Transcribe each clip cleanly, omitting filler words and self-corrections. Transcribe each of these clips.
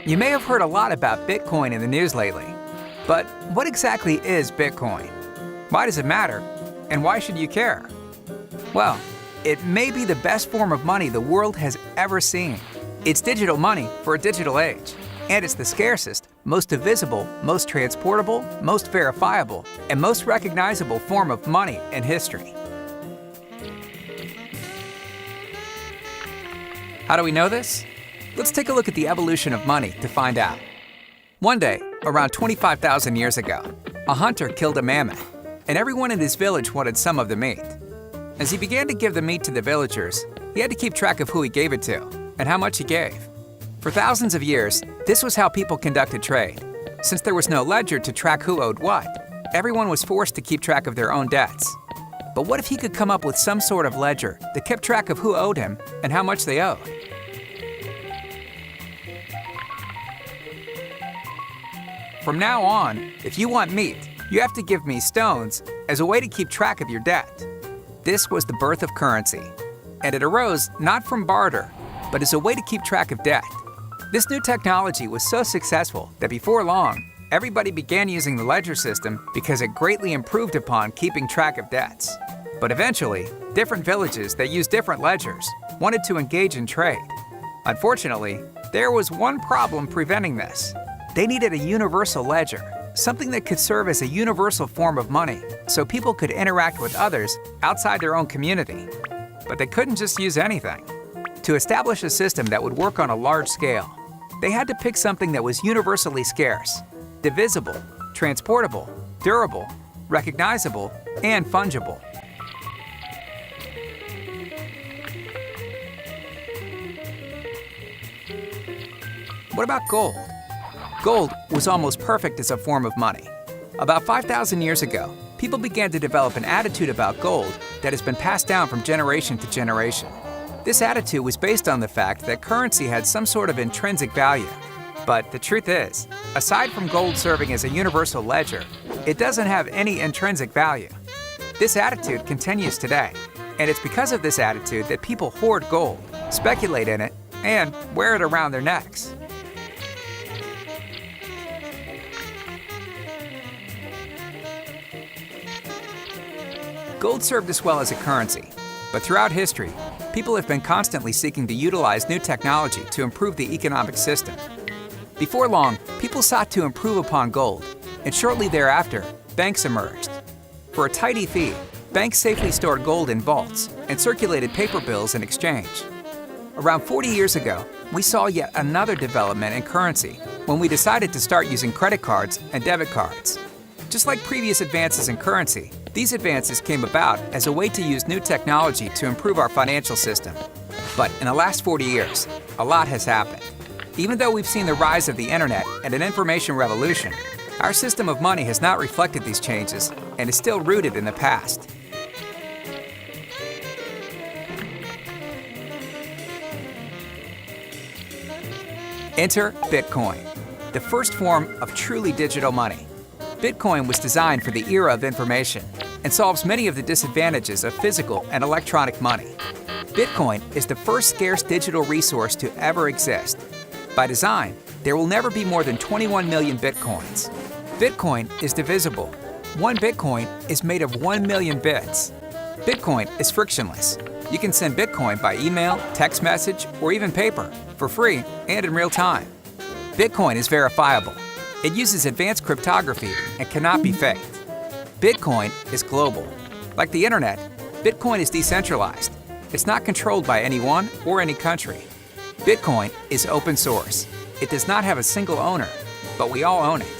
You may have heard a lot about Bitcoin in the news lately, but what exactly is Bitcoin? Why does it matter? And why should you care? Well, it may be the best form of money the world has ever seen. It's digital money for a digital age, and it's the scarcest, most divisible, most transportable, most verifiable, and most recognizable form of money in history. How do we know this? Let's take a look at the evolution of money to find out. One day, around 25,000 years ago, a hunter killed a mammoth, and everyone in his village wanted some of the meat. As he began to give the meat to the villagers, he had to keep track of who he gave it to and how much he gave. For thousands of years, this was how people conducted trade. Since there was no ledger to track who owed what, everyone was forced to keep track of their own debts. But what if he could come up with some sort of ledger that kept track of who owed him and how much they owed? From now on, if you want meat, you have to give me stones as a way to keep track of your debt. This was the birth of currency, and it arose not from barter, but as a way to keep track of debt. This new technology was so successful that before long, everybody began using the ledger system because it greatly improved upon keeping track of debts. But eventually, different villages that used different ledgers wanted to engage in trade. Unfortunately, there was one problem preventing this. They needed a universal ledger, something that could serve as a universal form of money so people could interact with others outside their own community. But they couldn't just use anything. To establish a system that would work on a large scale, they had to pick something that was universally scarce, divisible, transportable, durable, recognizable, and fungible. What about gold? Gold was almost perfect as a form of money. About 5,000 years ago, people began to develop an attitude about gold that has been passed down from generation to generation. This attitude was based on the fact that currency had some sort of intrinsic value. But the truth is, aside from gold serving as a universal ledger, it doesn't have any intrinsic value. This attitude continues today, and it's because of this attitude that people hoard gold, speculate in it, and wear it around their necks. Gold served us well as a currency, but throughout history, people have been constantly seeking to utilize new technology to improve the economic system. Before long, people sought to improve upon gold, and shortly thereafter, banks emerged. For a tidy fee, banks safely stored gold in vaults and circulated paper bills in exchange. Around 40 years ago, we saw yet another development in currency when we decided to start using credit cards and debit cards. Just like previous advances in currency, these advances came about as a way to use new technology to improve our financial system. But in the last 40 years, a lot has happened. Even though we've seen the rise of the internet and an information revolution, our system of money has not reflected these changes and is still rooted in the past. Enter Bitcoin, the first form of truly digital money. Bitcoin was designed for the era of information and solves many of the disadvantages of physical and electronic money. Bitcoin is the first scarce digital resource to ever exist. By design, there will never be more than 21 million Bitcoins. Bitcoin is divisible. One Bitcoin is made of 1 million bits. Bitcoin is frictionless. You can send Bitcoin by email, text message, or even paper, for free and in real time. Bitcoin is verifiable. It uses advanced cryptography and cannot be faked. Bitcoin is global. Like the internet, Bitcoin is decentralized. It's not controlled by anyone or any country. Bitcoin is open source. It does not have a single owner, but we all own it.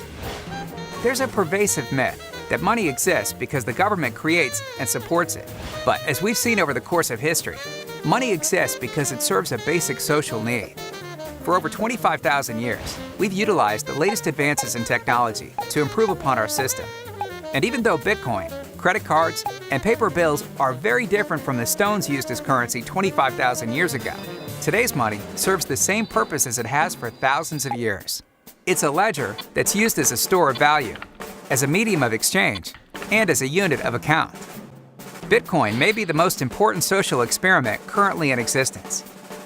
There's a pervasive myth that money exists because the government creates and supports it. But as we've seen over the course of history, money exists because it serves a basic social need. For over 25,000 years, we've utilized the latest advances in technology to improve upon our system. And even though Bitcoin, credit cards, and paper bills are very different from the stones used as currency 25,000 years ago, today's money serves the same purpose as it has for thousands of years. It's a ledger that's used as a store of value, as a medium of exchange, and as a unit of account. Bitcoin may be the most important social experiment currently in existence.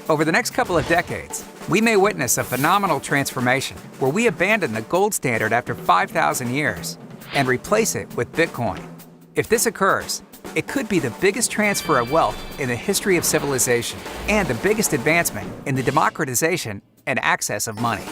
Over the next couple of decades, we may witness a phenomenal transformation where we abandon the gold standard after 5,000 years and replace it with Bitcoin. If this occurs, it could be the biggest transfer of wealth in the history of civilization and the biggest advancement in the democratization and access of money.